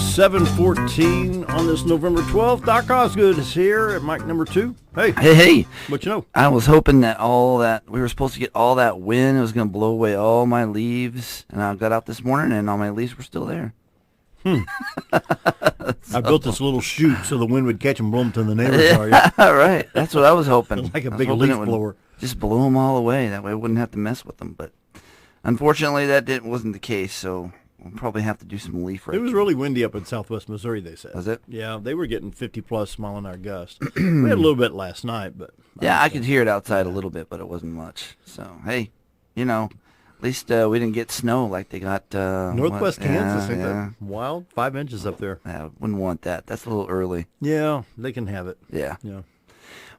7:14 on this November 12th. Doc Osgood is here at mic number 2. Hey. Hey. What you know? I was hoping that we were supposed to get all that wind. It was going to blow away all my leaves. And I got out this morning and all my leaves were still there. I built this little chute so the wind would catch and blow them to the neighbor's yard. Right. That's what I was hoping. Like a big leaf blower. Just blow them all away. That way I wouldn't have to mess with them. But unfortunately, that wasn't the case. So we'll probably have to do some leaf raking. It was really windy up in southwest Missouri, they said. Was it? Yeah, they were getting 50-plus mile-an-hour gusts. We had a little bit last night, but... Yeah, I could hear it outside a little bit, but it wasn't much. So, hey, at least we didn't get snow like they got... Northwest Kansas, ain't that wild? 5 inches up there. I wouldn't want that. That's a little early. Yeah, they can have it. Yeah. Yeah.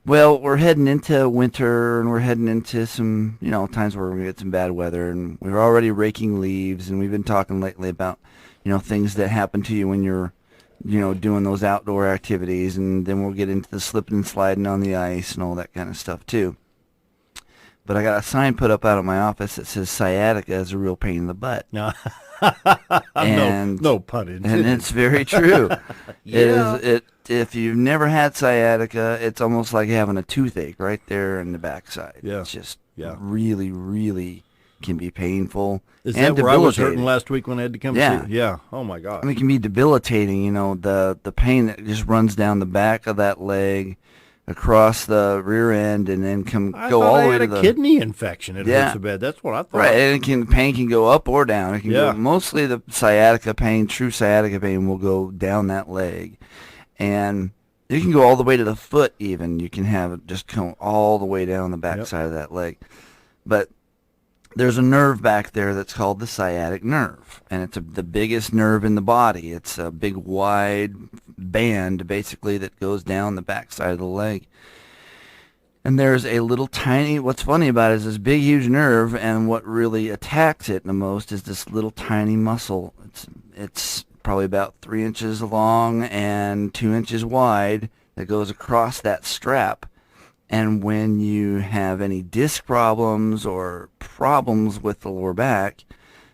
Well, we're heading into winter, and we're heading into some, times where we're going to get some bad weather, and we're already raking leaves, and we've been talking lately about, things that happen to you when you're, doing those outdoor activities, and then we'll get into the slipping and sliding on the ice and all that kind of stuff, too. But I got a sign put up out of my office that says sciatica is a real pain in the butt. No. And, no pun intended. And it's very true. Yeah. If you've never had sciatica, it's almost like having a toothache right there in the backside. Yeah. It's just really, really can be painful. Is and that where I was debilitating. hurting last week when I had to come see you? Yeah. Oh, my God. I mean, it can be debilitating, the pain that just runs down the back of that leg, across the rear end, and then go all the way to the... I had a kidney infection. It hurt so bad. That's what I thought. Right, and pain can go up or down. It can go, mostly the sciatica pain, true sciatica pain, will go down that leg. And you can go all the way to the foot even. You can have it just come all the way down the backside of that leg. But there's a nerve back there that's called the sciatic nerve, and it's the biggest nerve in the body. It's a big wide band basically that goes down the backside of the leg. And there's a little tiny, what's funny about it is this big huge nerve, and what really attacks it the most is this little tiny muscle. It's probably about 3 inches long and 2 inches wide that goes across that strap. And when you have any disc problems or problems with the lower back,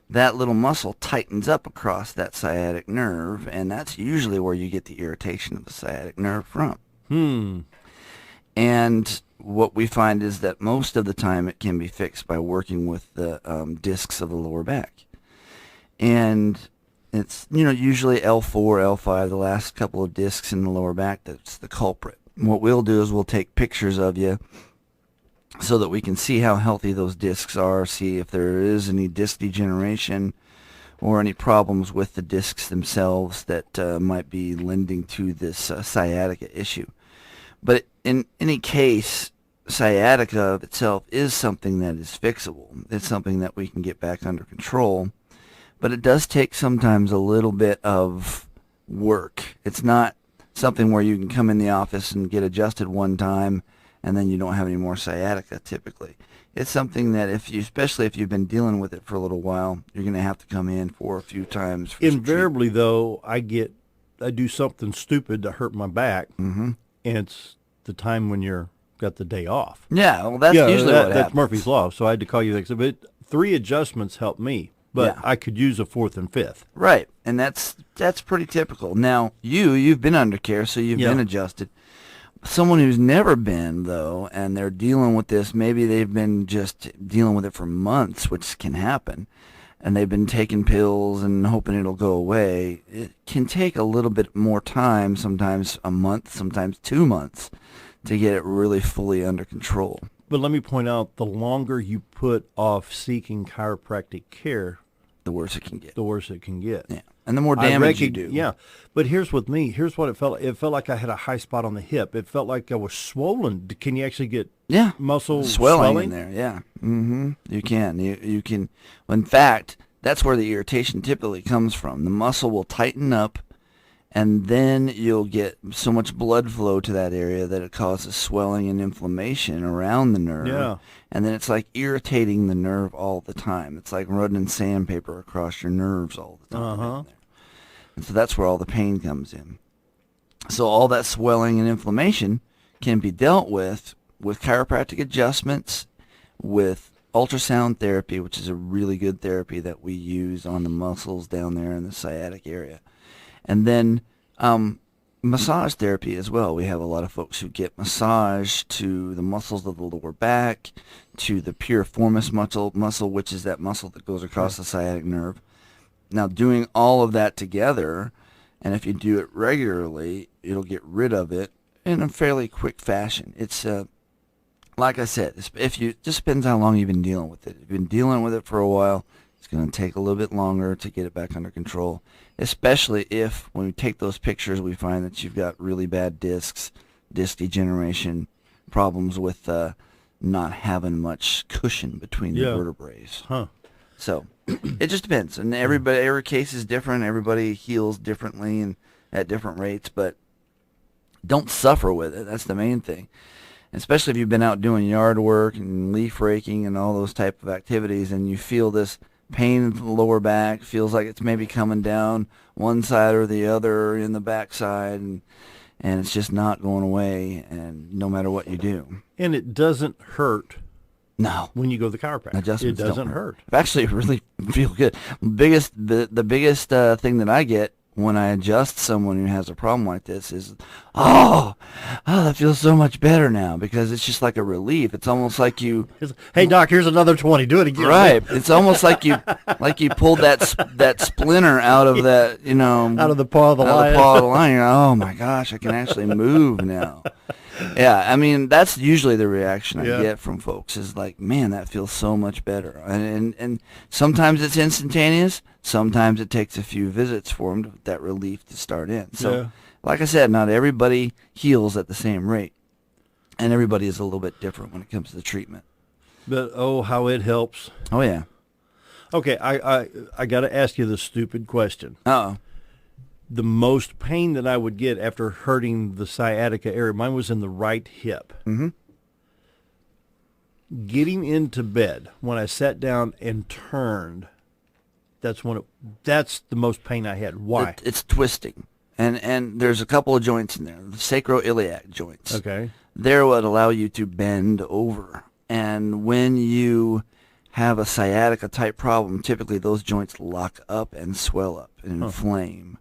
that little muscle tightens up across that sciatic nerve, and that's usually where you get the irritation of the sciatic nerve from. And what we find is that most of the time it can be fixed by working with the discs of the lower back. And it's, usually L4, L5, the last couple of discs in the lower back, that's the culprit. What we'll do is we'll take pictures of you so that we can see how healthy those discs are, see if there is any disc degeneration or any problems with the discs themselves that might be lending to this sciatica issue. But in any case, sciatica itself is something that is fixable. It's something that we can get back under control. But it does take sometimes a little bit of work. It's not something where you can come in the office and get adjusted one time and then you don't have any more sciatica typically. It's something that especially if you've been dealing with it for a little while, you're going to have to come in for a few times. Invariably, though, I do something stupid to hurt my back, and it's the time when you're got the day off. Yeah, well, that's usually what happens. That's Murphy's Law, so I had to call you. But 3 adjustments helped me. But I could use a 4th and 5th. Right, and that's pretty typical. Now, you've been under care, so you've been adjusted. Someone who's never been, though, and they're dealing with this, maybe they've been just dealing with it for months, which can happen, and they've been taking pills and hoping it'll go away. It can take a little bit more time, sometimes a month, sometimes 2 months, to get it really fully under control. But let me point out, the longer you put off seeking chiropractic care, the worse it can get. The worse it can get. Yeah. And the more damage you do. Yeah. But here's with me. Here's what it felt like. It felt like I had a high spot on the hip. It felt like I was swollen. Can you actually get muscle swelling in there? Yeah. You can. You can. In fact, that's where the irritation typically comes from. The muscle will tighten up, and then you'll get so much blood flow to that area that it causes swelling and inflammation around the nerve. Yeah. And then it's like irritating the nerve all the time. It's like running sandpaper across your nerves all the time. And so that's where all the pain comes in. So all that swelling and inflammation can be dealt with chiropractic adjustments, with ultrasound therapy, which is a really good therapy that we use on the muscles down there in the sciatic area. And then massage therapy as well. We have a lot of folks who get massage to the muscles of the lower back, to the piriformis muscle, which is that muscle that goes across the sciatic nerve. Now, doing all of that together, and if you do it regularly, it'll get rid of it in a fairly quick fashion. It's like I said, it just depends how long you've been dealing with it. If you've been dealing with it for a while, it's going to take a little bit longer to get it back under control, especially if, when we take those pictures, we find that you've got really bad disc degeneration, problems with not having much cushion between the vertebrae. So it just depends, and every case is different. Everybody heals differently and at different rates, but don't suffer with it. That's the main thing. Especially if you've been out doing yard work and leaf raking and all those type of activities, and you feel this pain in the lower back, feels like it's maybe coming down one side or the other in the back side, and it's just not going away, and no matter what you do. And it doesn't hurt. No. When you go to the chiropractor. Adjustments it doesn't hurt. I actually really feel good. The biggest thing that I get when I adjust someone who has a problem like this is, that feels so much better now, because it's just like a relief. It's almost like you, hey doc, here's another 20. Do it again. Right. It's almost like you pulled that splinter out of that, out of the paw of the lion. You're, oh my gosh, I can actually move now. Yeah, I mean, that's usually the reaction I get from folks, is like, man, that feels so much better. And sometimes it's instantaneous. Sometimes it takes a few visits for them to that relief to start in. So, like I said, not everybody heals at the same rate, and everybody is a little bit different when it comes to the treatment. But, how it helps. Oh, yeah. Okay, I got to ask you the stupid question. Uh-oh. The most pain that I would get after hurting the sciatica area, mine was in the right hip. Mm-hmm. Getting into bed, when I sat down and turned, that's the most pain I had. Why? It's twisting. And there's a couple of joints in there. The sacroiliac joints. Okay. They're what allow you to bend over. And when you have a sciatica type problem, typically those joints lock up and swell up and inflame.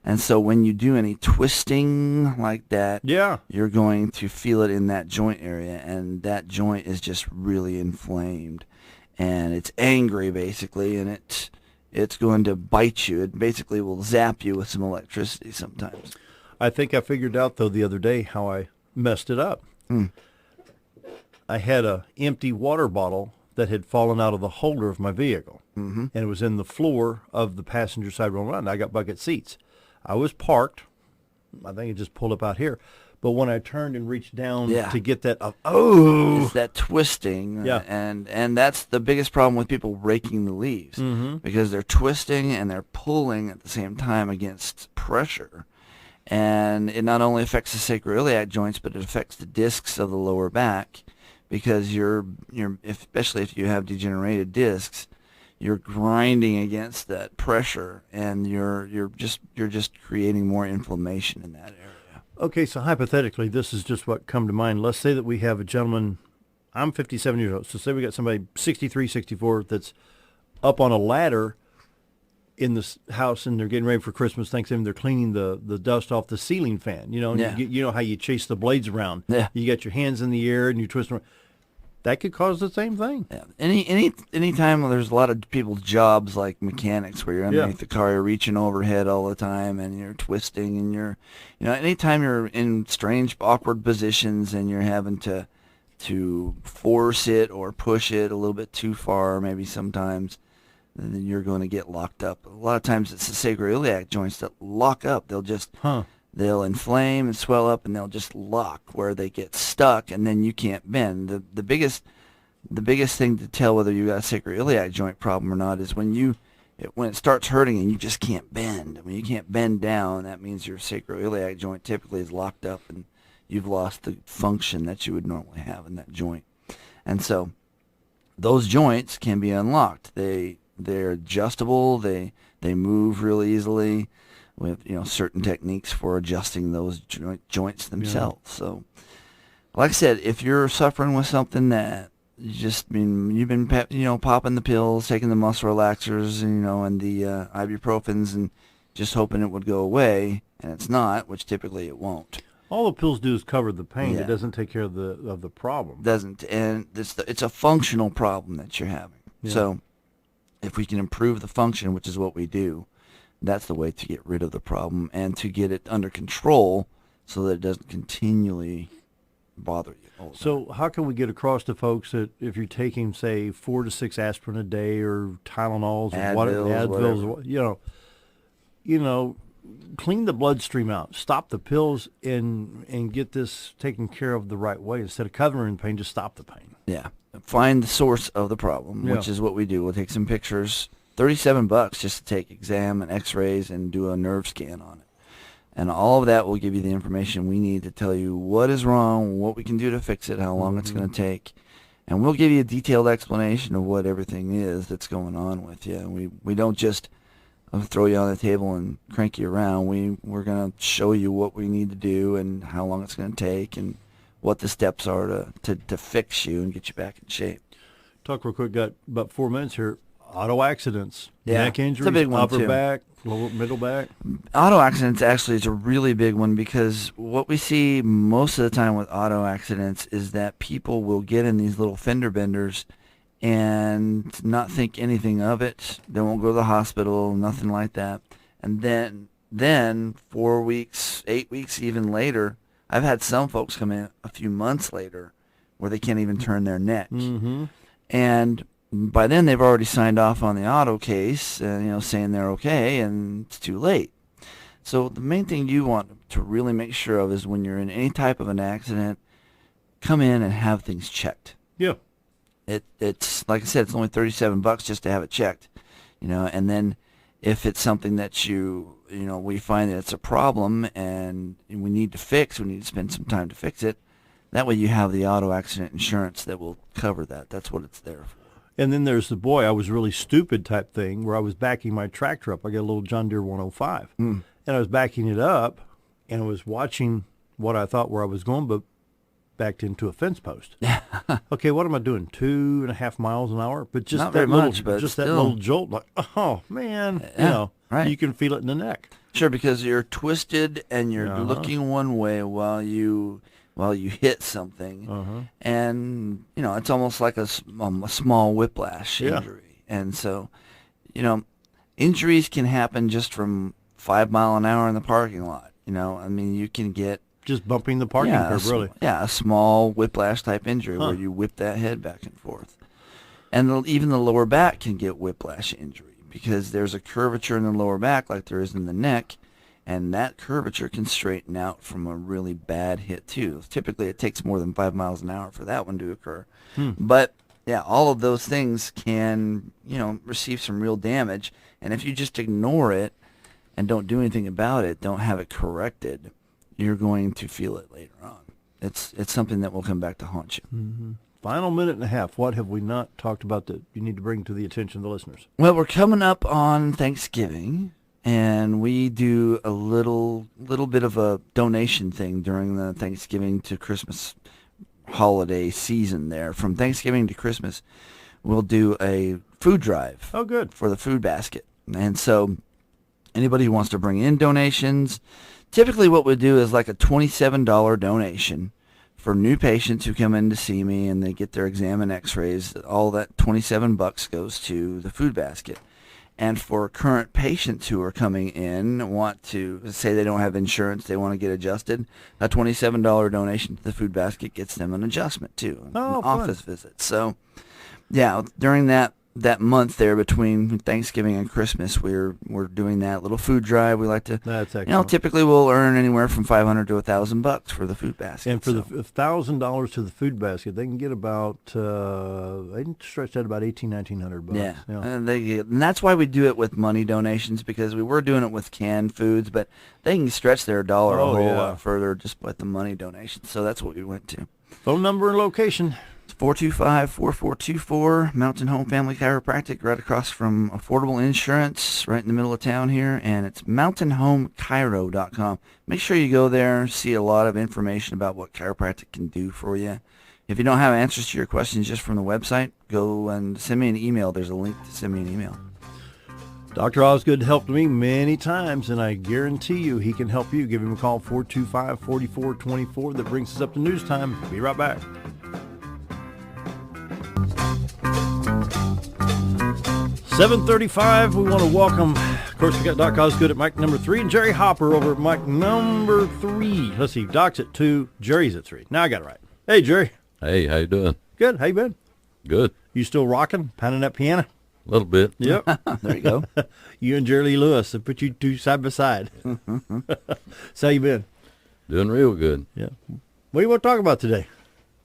And so when you do any twisting like that, you're going to feel it in that joint area, and that joint is just really inflamed, and it's angry basically, and it's going to bite you. It basically will zap you with some electricity sometimes. I think I figured out, though, the other day how I messed it up. I had an empty water bottle that had fallen out of the holder of my vehicle, and it was in the floor of the passenger side row around. I got bucket seats. I was parked. I think it just pulled up out here. But when I turned and reached down to get that, it's that twisting. And that's the biggest problem with people raking the leaves, because they're twisting and they're pulling at the same time against pressure. And it not only affects the sacroiliac joints, but it affects the discs of the lower back, because you're especially if you have degenerated discs, you're grinding against that pressure, and you're just creating more inflammation in that area. Okay, so hypothetically, this is just what come to mind. Let's say that we have a gentleman, I'm 57 years old, so say we got somebody 63, 64 that's up on a ladder in this house, and they're getting ready for Christmas, Thanksgiving. They're cleaning the dust off the ceiling fan. You know how you chase the blades around. Yeah. You got your hands in the air and you twist them around. That could cause the same thing. Yeah. Any time there's a lot of people's jobs like mechanics where you're underneath the car, you're reaching overhead all the time, and you're twisting, and anytime you're in strange, awkward positions and you're having to force it or push it a little bit too far, maybe sometimes, then you're going to get locked up. A lot of times it's the sacroiliac joints that lock up. They'll just they'll inflame and swell up, and they'll just lock where they get stuck, and then you can't bend. The biggest thing to tell whether you got a sacroiliac joint problem or not is when it starts hurting and you just can't bend. When you can't bend down, that means your sacroiliac joint typically is locked up, and you've lost the function that you would normally have in that joint. And so those joints can be unlocked. They're adjustable. They move real easily, with certain techniques for adjusting those joints themselves. So, like I said, if you're suffering with something that you've been popping the pills, taking the muscle relaxers, and the ibuprofens, and just hoping it would go away, and it's not, which typically it won't. All the pills do is cover the pain. Yeah. It doesn't take care of the problem. Doesn't, and it's a functional problem that you're having. Yeah. So if we can improve the function, which is what we do, that's the way to get rid of the problem and to get it under control so that it doesn't continually bother you. So how can we get across to folks that if you're taking, say, 4 to 6 aspirin a day or Tylenols or Advils, whatever, clean the bloodstream out, stop the pills, and get this taken care of the right way. Instead of covering the pain, just stop the pain. Yeah. Find the source of the problem, which is what we do. We'll take some pictures, $37 just to take exam and x-rays and do a nerve scan on it. And all of that will give you the information we need to tell you what is wrong, what we can do to fix it, how long it's going to take. And we'll give you a detailed explanation of what everything is that's going on with you. And we don't just throw you on the table and crank you around. We're going to show you what we need to do and how long it's going to take and what the steps are to fix you and get you back in shape. Talk real quick. Got about 4 minutes here. Auto accidents, neck injuries, it's a big one upper too. back, lower, middle back. Auto accidents actually is a really big one because what we see most of the time with auto accidents is that people will get in these little fender benders and not think anything of it. They won't go to the hospital, nothing like that. And then 4 weeks, 8 weeks even later, I've had some folks come in a few months later where they can't even turn their neck. Mm-hmm. And by then they've already signed off on the auto case, saying they're okay, and it's too late. So the main thing you want to really make sure of is when you're in any type of an accident, come in and have things checked. Yeah. It's like I said, it's only $37 just to have it checked, and then if it's something that we find that it's a problem and we need to fix, we need to spend some time to fix it. That way you have the auto accident insurance that will cover that. That's what it's there for. And then there's the boy, I was really stupid type thing where I was backing my tractor up. I got a little John Deere 105. And I was backing it up and I was watching what I thought where I was going, but backed into a fence post. Okay, what am I doing? 2.5 miles an hour? But just Not that very little, much, but just still. that little jolt, like, oh man, right. You can feel it in the neck. Sure, because you're twisted and you're looking one way while you hit something, and it's almost like a small whiplash injury. And so, injuries can happen just from 5 mile an hour in the parking lot. You can get just bumping the parking curb, really. A small whiplash type injury where you whip that head back and forth, and even the lower back can get whiplash injury because there's a curvature in the lower back like there is in the neck. And that curvature can straighten out from a really bad hit, too. Typically, it takes more than 5 miles an hour for that one to occur. But, all of those things can, receive some real damage. And if you just ignore it and don't do anything about it, don't have it corrected, you're going to feel it later on. It's something that will come back to haunt you. Mm-hmm. Final minute and a half. What have we not talked about that you need to bring to the attention of the listeners? Well, we're coming up on Thanksgiving. And we do a little bit of a donation thing during the Thanksgiving to Christmas holiday season there. From Thanksgiving to Christmas, we'll do a food drive. Oh, good. For the food basket. And so anybody who wants to bring in donations, typically what we do is like a $27 donation for new patients who come in to see me and they get their exam and x-rays. All that $27 goes to the food basket. And for current patients who are coming in, want to say they don't have insurance, they want to get adjusted, a $27 donation to the food basket gets them an adjustment too, an office visit. So, during that month there between Thanksgiving and Christmas, we're doing that little food drive. We like to, that's excellent. Typically we'll earn anywhere from $500 to $1,000 for the food basket. And for the $1,000 to the food basket, they can get about they can stretch that about $1,800-$1,900. Yeah. And that's why we do it with money donations, because we were doing it with canned foods, but they can stretch their dollar a whole lot further just with the money donations. So that's what we went to. Phone number and location. 425-4424, Mountain Home Family Chiropractic, right across from Affordable Insurance, right in the middle of town here, and it's mountainhomechiro.com. Make sure you go there, see a lot of information about what chiropractic can do for you. If you don't have answers to your questions just from the website, go and send me an email. There's a link to send me an email. Dr. Osgood helped me many times, and I guarantee you he can help you. Give him a call, 425-4424. That brings us up to news time. Be right back. $7:35. We want to welcome, of course, we got Doc Osgood at mic number 3 and Jerry Hopper over at mic number 3. Let's see, Doc's at 2, Jerry's at 3. Now I got it right. Hey, Jerry. Hey, how you doing? Good. How you been? Good. You still rocking, pounding that piano? A little bit. Yep. There you go. You and Jerry Lee Lewis, I put you two side by side. So how you been? Doing real good. Yeah. What do you want to talk about today?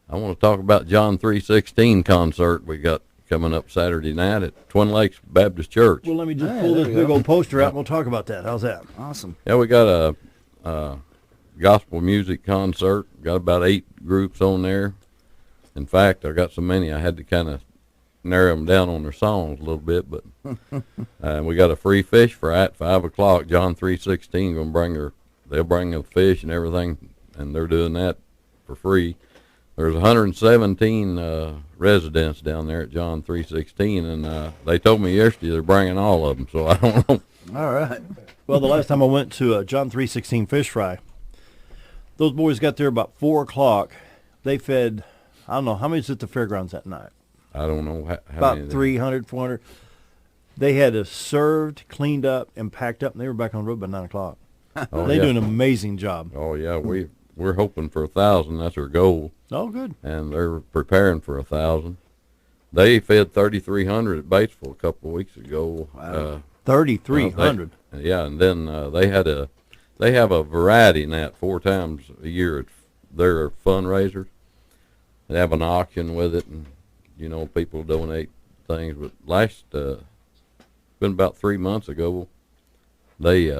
I want to talk about John 3:16 concert we got coming up Saturday night at Twin Lakes Baptist Church. Well, let me just pull this big old poster out and we'll talk about that. How's that? Awesome. Yeah, we got a gospel music concert. Got about 8 groups on there. In fact, I got so many I had to kind of narrow them down on their songs a little bit. But we got a free fish fry at 5 o'clock. John 3:16 gonna bring they'll bring the fish and everything, and they're doing that for free. There's 117 residents down there at John 3:16, and they told me yesterday they're bringing all of them, so I don't know. All right. Well, the last time I went to John 3:16 fish fry, those boys got there about 4 o'clock. They fed, I don't know, how many's at the fairgrounds that night? I don't know how About many 300, 400. They had us served, cleaned up, and packed up, and they were back on the road by 9 o'clock. Oh, They yeah. do an amazing job. Oh yeah, we're hoping for 1,000. That's our goal, Oh, good. and they're preparing for 1,000. They fed 3,300 at Batesville a couple of weeks ago. Wow. 3,300. Yeah, and then they have a variety in that 4 times a year. It's their fundraiser. They have an auction with it, and people donate things. But been about 3 months ago, they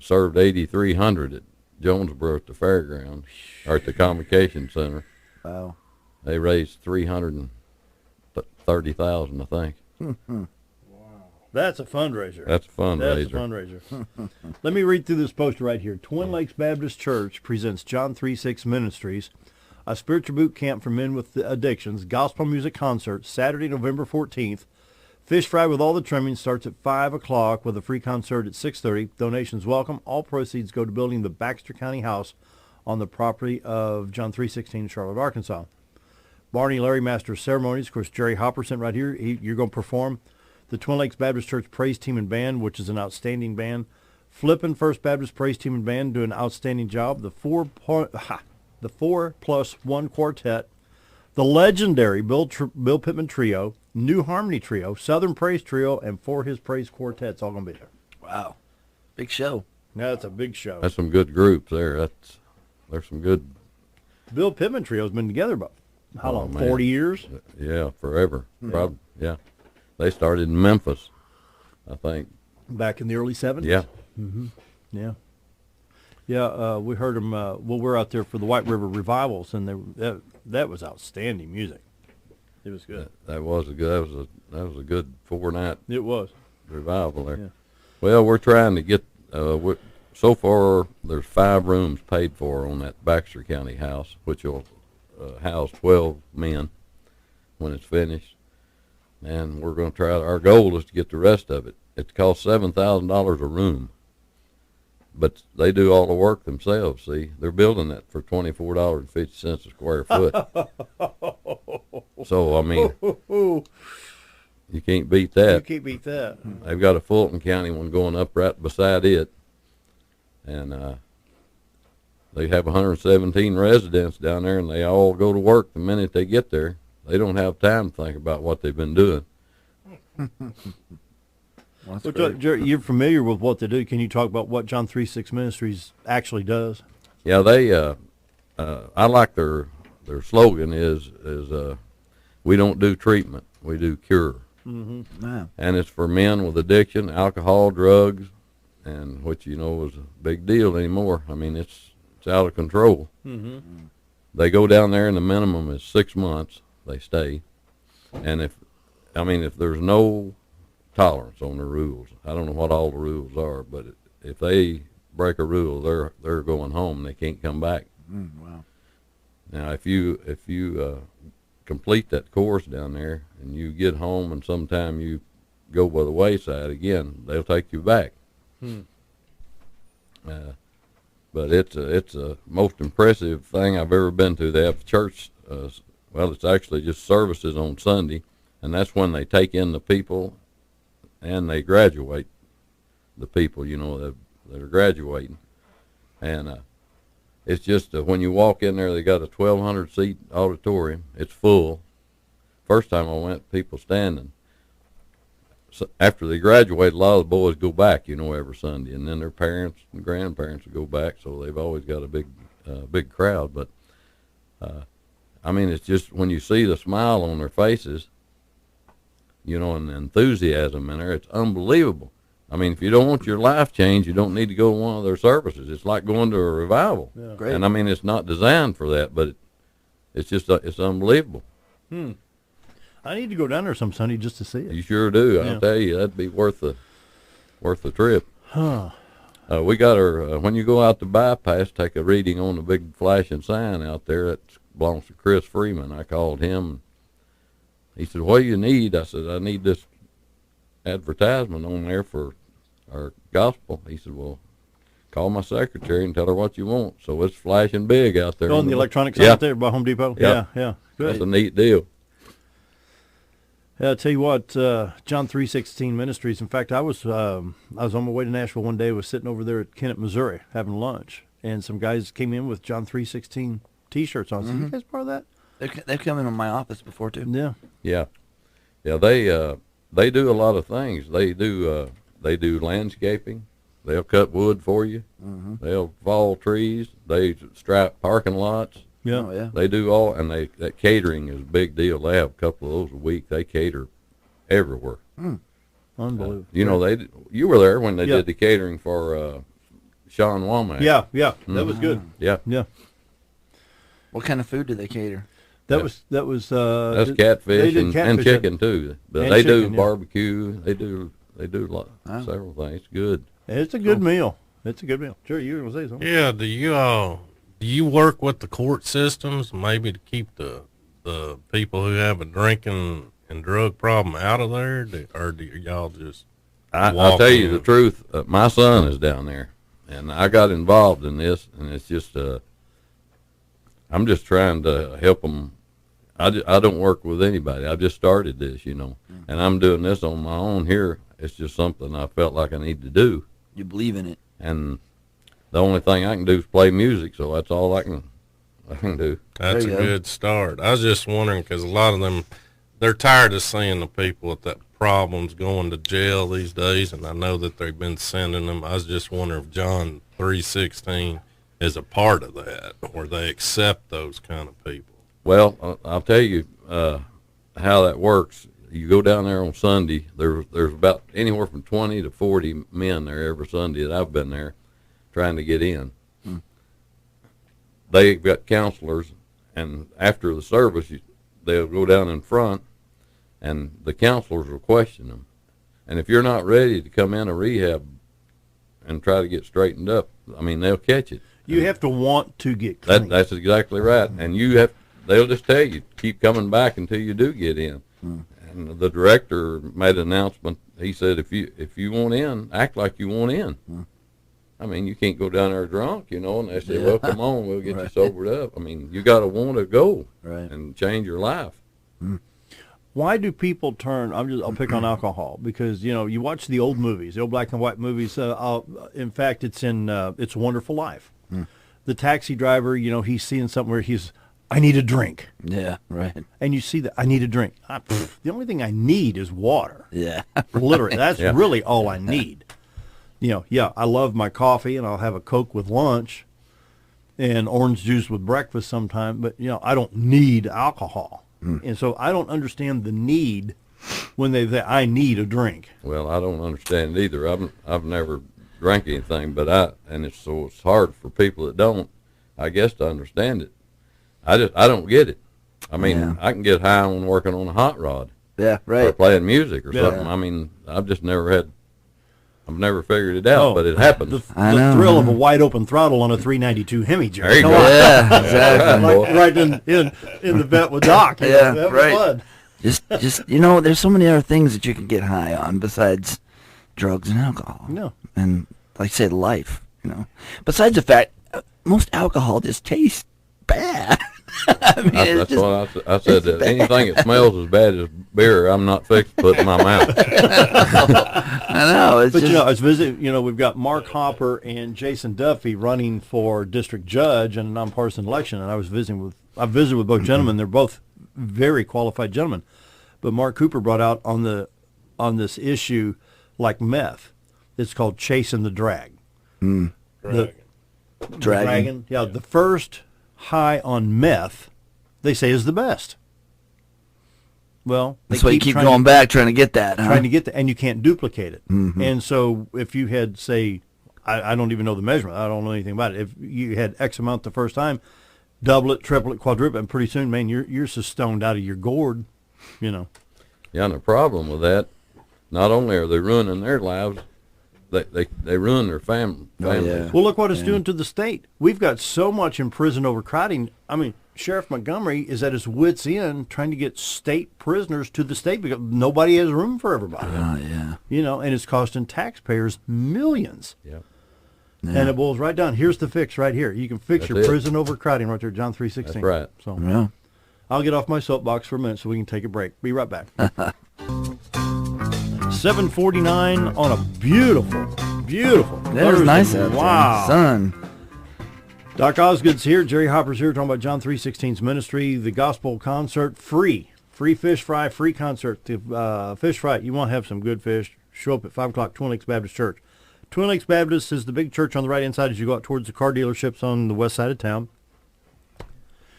served 8,300 at Jonesboro at the fairgrounds, or at the Convocation Center. Wow. They raised 330,000, I think. That's a fundraiser. That's a fundraiser. That's a fundraiser. Let me read through this poster right here. Twin Lakes Baptist Church presents John 3:6 Ministries, a spiritual boot camp for men with addictions, gospel music concert, Saturday, November 14th. Fish fry with all the trimmings starts at 5 o'clock with a free concert at 6:30. Donations welcome. All proceeds go to building the Baxter County House on the property of John 3:16 in Charlotte, Arkansas. Barney Larry, Master of Ceremonies. Of course, Jerry Hopper sent right here. You're going to perform. The Twin Lakes Baptist Church Praise Team and Band, which is an outstanding band. Flippin' First Baptist Praise Team and Band do an outstanding job. The 4+1 Quartet. The legendary Bill Pittman Trio, New Harmony Trio, Southern Praise Trio, and For His Praise Quartet's all going to be there. Wow. Big show. Yeah, that's a big show. That's some good groups there. There's some good. Bill Pittman Trio's been together about, how long, man. 40 years? Yeah, forever. Probably. Yeah, they started in Memphis, I think. Back in the early 70s? Yeah. Yeah. Yeah, we heard them, we're out there for the White River Revivals, and that was outstanding music. It was good. That was a good 4-night It was. revival there. Yeah. Well, we're trying to get. So far, there's 5 rooms paid for on that Baxter County house, which will house 12 men when it's finished. And we're going to try. Our goal is to get the rest of it. It costs $7,000 a room, but they do all the work themselves. See, they're building that for $24.50 a square foot. So I mean, you can't beat that. You can't beat that. They've got a Fulton County one going up right beside it, and they have 117 residents down there, and they all go to work the minute they get there. They don't have time to think about what they've been doing. Well, Jerry, you're familiar with what they do. Can you talk about what John 3:6 Ministries actually does? Yeah, they. I like their slogan is we don't do treatment, we do cure. wow. And it's for men with addiction, alcohol, drugs, and which is a big deal anymore. I mean, it's out of control. They go down there, and the minimum is 6 months. They stay, and if there's no tolerance on the rules, I don't know what all the rules are, but if they break a rule, they're going home. They can't come back. Wow. Now, if you complete that course down there and you get home and sometime you go by the wayside again, they'll take you back. But it's a most impressive thing I've ever been to. They have church. Well, it's actually just services on Sunday, and that's when they take in the people, and they graduate the people. That are graduating, and it's just when you walk in there, they got a 1,200 seat auditorium. It's full. First time I went, people standing. So after they graduate, a lot of the boys go back, every Sunday, and then their parents and grandparents will go back. So they've always got a big crowd. But I mean, it's just when you see the smile on their faces, and the enthusiasm in there, it's unbelievable. I mean, if you don't want your life changed, you don't need to go to one of their services. It's like going to a revival. Yeah. Great. And I mean, it's not designed for that, but it's just it's unbelievable. I need to go down there some Sunday just to see it. You sure do. Yeah. I'll tell you, that'd be worth the trip. Huh. We got our when you go out the bypass, take a reading on the big flashing sign out there. That belongs to Chris Freeman. I called him. He said, "What do you need?" I said, "I need this advertisement on there for our gospel." He said, "Well, call my secretary and tell her what you want." So it's flashing big out there. On the electronic sign out there by Home Depot? Yeah. Yeah. Good. That's a neat deal. Yeah, I'll tell you what, John 3:16 Ministries. In fact, I was on my way to Nashville one day. I was sitting over there at Kennett, Missouri, having lunch, and some guys came in with John 3:16 T-shirts on. I said, "You guys part of that?" They've come into my office before too. Yeah. Yeah. They do a lot of things. They do landscaping. They'll cut wood for you. They'll fall trees. They stripe parking lots. Yeah. Oh, yeah. They do all, and that catering is a big deal. They have a couple of those a week. They cater everywhere. Unbelievable. You were there when they Yeah. did the catering for Sean Womack. Yeah. That was good. Yeah. Yeah. What kind of food do they cater? That was That's catfish did and catfish chicken too. But And they chicken, do yeah. barbecue. They do several things. Good. It's a good meal. It's a good meal. Sure, you were going to say something. Yeah, do you work with the court systems maybe to keep the people who have a drinking and drug problem out of there, or do y'all just I'll tell you in? the truth. My son is down there, and I got involved in this, and it's just I'm just trying to help them. I don't work with anybody. I just started this, and I'm doing this on my own here. It's just something I felt like I need to do. You believe in it. And the only thing I can do is play music, so that's all I can do. That's a good start. I was just wondering because a lot of them, they're tired of seeing the people with that problems going to jail these days, and I know that they've been sending them. I was just wondering if John 3:16 is a part of that, or they accept those kind of people. Well, I'll tell you how that works. You go down there on Sunday. There's about anywhere from 20 to 40 men there every Sunday that I've been there trying to get in. They've got counselors, and after the service, they'll go down in front, and the counselors will question them. And if you're not ready to come in a rehab and try to get straightened up, I mean, they'll catch it. You have to want to get clean. That's exactly right. And they'll just tell you, keep coming back until you do get in. And the director made an announcement. He said, if you want in, act like you want in. I mean, you can't go down there drunk, and they say, well, come on, we'll get you sobered up. I mean, you got to want to go and change your life. Why do people turn? I'll pick on alcohol because you watch the old movies, the old black and white movies. In fact, it's in It's a Wonderful Life. The taxi driver, he's seeing something where I need a drink. Yeah, right. And you see that I need a drink. The only thing I need is water. Yeah. Literally, that's really all I need. I love my coffee, and I'll have a Coke with lunch and orange juice with breakfast sometime, but, I don't need alcohol. And so I don't understand the need when they say, I need a drink. Well, I don't understand it either. I've never drank anything, but it's hard for people that don't, I guess, to understand it. I don't get it. I mean, I can get high on working on a hot rod. Yeah, right. Or playing music or something. Yeah. I mean, I've never figured it out, but it happens. The thrill of a wide open throttle on a 392 Hemi, Jerry. There you go. Yeah, exactly. Right in the vet with Doc. Yeah, that was right. fun. Just there's so many other things that you can get high on besides drugs and alcohol. No. And like I said, life. Besides the fact, most alcohol just tastes bad. I mean, That's what I said. That anything that smells as bad as beer, I'm not fixed to put in my mouth. I know. But I was visiting. We've got Mark Hopper and Jason Duffy running for district judge in a nonpartisan election, and I visited with both gentlemen. They're both very qualified gentlemen. But Mark Cooper brought out on this issue like meth. It's called chasing the drag. Dragon. Yeah, the first high on meth, they say, is the best. Well, that's why you keep going back trying to get that. Trying to get that, and you can't duplicate it. Mm-hmm. And so if you had, say, I don't even know the measurement. I don't know anything about it. If you had X amount the first time, double it, triple it, quadruple it, and pretty soon, man, you're so stoned out of your gourd, Yeah, and the problem with that, not only are they ruining their lives, they ruin their family. Oh, yeah. Well, look what it's doing to the state. We've got so much in prison overcrowding. I mean, Sheriff Montgomery is at his wits' end trying to get state prisoners to the state because nobody has room for everybody. Oh, yeah. And it's costing taxpayers millions. Yeah. And it boils right down. Here's the fix right here. You can fix your prison overcrowding right there, John 3:16. That's right. So Yeah. I'll get off my soapbox for a minute so we can take a break. Be right back. 7:49 on a beautiful That was nice out there. Wow. Sun. Doc Osgood's here. Jerry Hopper's here talking about John 3:16's ministry, the gospel concert, free fish fry, free concert. The fish fry, you want to have some good fish, show up at 5 o'clock, Twin Lakes Baptist Church. Twin Lakes Baptist is the big church on the right-hand side as you go out towards the car dealerships on the west side of town.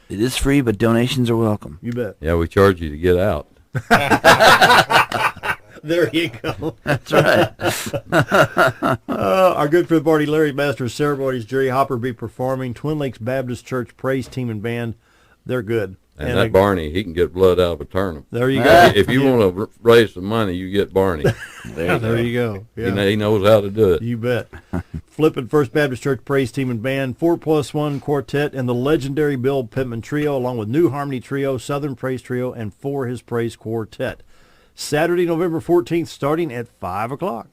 It is free, but donations are welcome. You bet. Yeah, we charge you to get out. There you go. That's right. Our good friend Barty Larry, Master of Ceremonies, Jerry Hopper be performing. Twin Lakes Baptist Church praise team and band. They're good. And that Barney, he can get blood out of a turnip. There you go. If you want to raise some money, you get Barney. There you go. Yeah. He knows how to do it. You bet. Flippin' First Baptist Church Praise Team and Band, 4+1 Quartet, and the legendary Bill Pittman Trio, along with New Harmony Trio, Southern Praise Trio, and For His Praise Quartet. Saturday, November 14th, starting at 5 o'clock.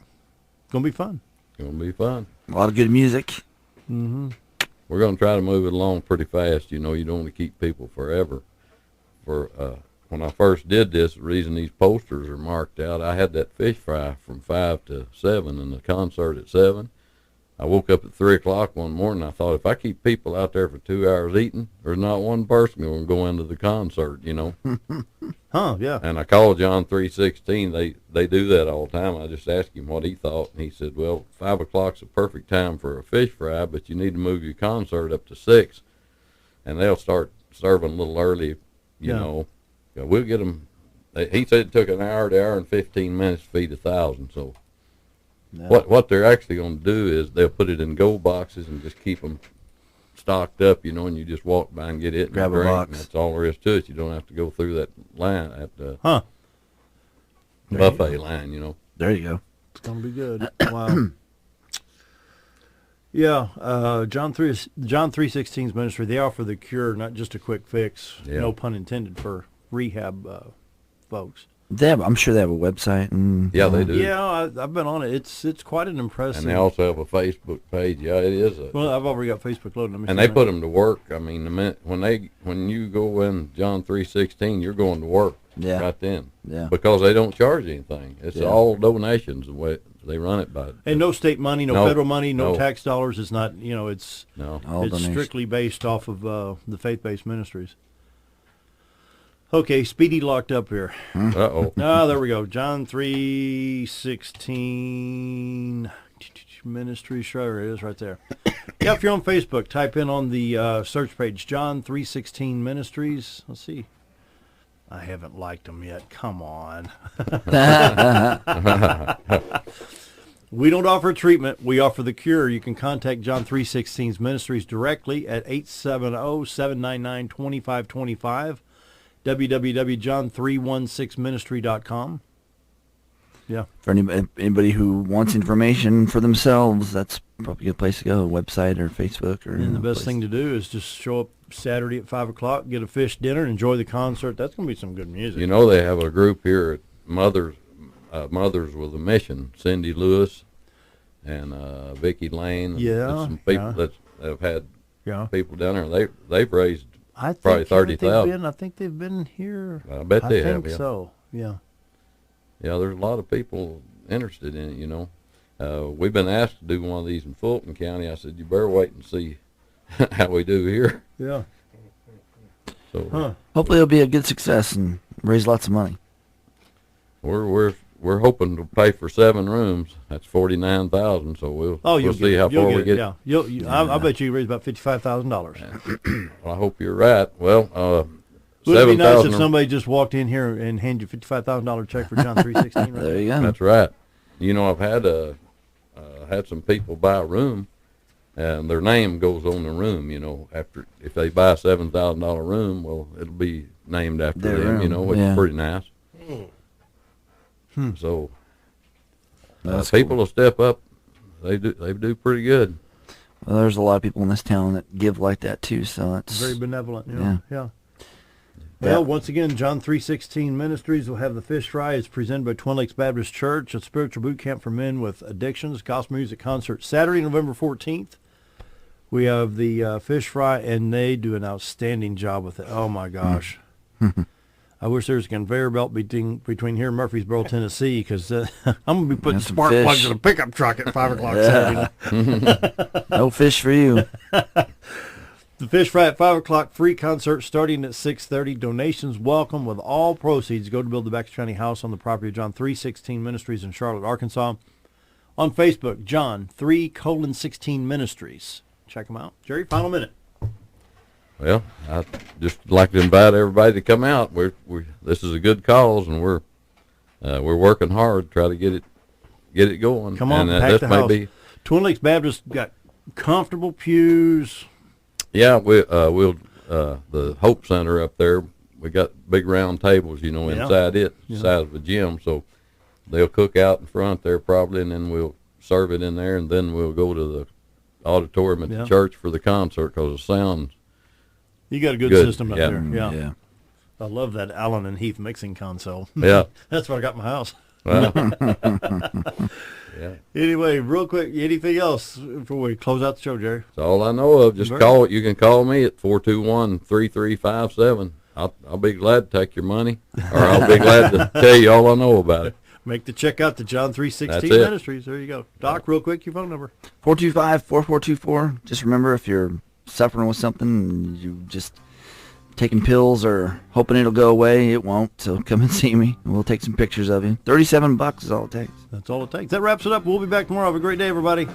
Going to be fun. It's going to be fun. A lot of good music. Mm-hmm. We're going to try to move it along pretty fast. You don't want to keep people forever. When I first did this, the reason these posters are marked out, I had that fish fry from 5 to 7 and the concert at 7. I woke up at 3 o'clock one morning. I thought, if I keep people out there for 2 hours eating, there's not one person going to go into the concert, Huh, yeah. And I called John 3:16. They do that all the time. I just asked him what he thought, and he said, well, 5 o'clock's the perfect time for a fish fry, but you need to move your concert up to 6, and they'll start serving a little early, you know. We'll get them. He said it took an hour to hour and 15 minutes to feed 1,000, so... No. What they're actually going to do is they'll put it in gold boxes and just keep them stocked up, and you just walk by and get it and grab a box. And that's all there is to it. You don't have to go through that line at the buffet line, There you go. It's going to be good. Wow. Yeah, John 3:16's ministry, they offer the cure, not just a quick fix. Yeah. No pun intended for rehab folks. I'm sure they have a website. Yeah, they do. Yeah, I've been on it. It's quite an impressive. And they also have a Facebook page. Yeah, it is. Well, I've already got Facebook loaded. And they put them to work. I mean, the minute when you go in John 3:16, you're going to work. Yeah. Right then. Yeah. Because they don't charge anything. It's all donations the way they run it by. And no state money, no federal money, no tax dollars. It's not. It's strictly based off of the faith-based ministries. Okay, Speedy locked up here. Uh-oh. Oh, there we go. John 3:16 ministry. Sure, it is right there. Yeah, if you're on Facebook, type in on the search page, John 3:16 Ministries. Let's see. I haven't liked them yet. Come on. We don't offer treatment. We offer the cure. You can contact John 3:16's Ministries directly at 870-799-2525. www.john316ministry.com. Yeah. For anybody who wants information for themselves, that's probably a good place to go, a website or Facebook. And the best thing to do is just show up Saturday at 5 o'clock, get a fish dinner, and enjoy the concert. That's going to be some good music. You know, they have a group here at Mothers with a Mission. Cindy Lewis and Vicki Lane. Yeah, some people that have had people down there. They've raised I think, probably 30,000. I think they've been here. I bet they have. I think so. Yeah. Yeah, there's a lot of people interested in it. You know, we've been asked to do one of these in Fulton County. I said, you better wait and see how we do here. Yeah. So hopefully it'll be a good success and raise lots of money. We're hoping to pay for 7 rooms. That's $49,000. So we'll see how far we get. Yeah, I bet you raise about $55,000. Well, I hope you're right. Well, would it be nice if somebody just walked in here and handed you $55,000 check for John 3:16? Right? There you go. That's right. You know, I've had some people buy a room, and their name goes on the room. You know, if they buy a $7,000 room, well, it'll be named after their them. room. You know, which is pretty nice. So people will step up. They do pretty good. Well, there's a lot of people in this town that give like that too, so it's very benevolent. Yeah. Well, once again, John 3:16 Ministries will have the fish fry. It's presented by Twin Lakes Baptist Church, a spiritual boot camp for men with addictions, gospel music concert Saturday, November 14th. We have the fish fry, and they do an outstanding job with it. Oh my gosh. I wish there was a conveyor belt between here and Murfreesboro, Tennessee, because I'm going to be putting spark plugs in a pickup truck at 5 o'clock Saturday. No fish for you. The Fish Fry at 5 o'clock, free concert starting at 6:30. Donations welcome, with all proceeds go to build the Baxter County House on the property of John 3:16 Ministries in Charlotte, Arkansas. On Facebook, John 3:16 Ministries. Check them out. Jerry, final minute. Well, I'd just like to invite everybody to come out. This is a good cause, and we're working hard to try to get it going. Come on, pack the house. Twin Lakes Baptist got comfortable pews. Yeah, we'll the Hope Center up there. We got big round tables, you know, inside it, the size of a gym. So they'll cook out in front there probably, and then we'll serve it in there, and then we'll go to the auditorium at the church for the concert because the sound. You got a good system up there. Yeah. I love that Allen and Heath mixing console. Yeah. That's what I got in my house. Well, Anyway, real quick, anything else before we close out the show, Jerry? That's all I know of. Just call. You can call me at 421-3357. I'll be glad to take your money, or I'll be glad to tell you all I know about it. Make the check out to John 3:16 Ministries. There you go. Doc, real quick, your phone number. 425-4424. Just remember, if you're suffering with something and you just taking pills or hoping it'll go away, it won't. So come and see me, and we'll take some pictures of you. $37 is all it takes. That's all it takes. That wraps it up. We'll be back tomorrow. Have a great day, everybody.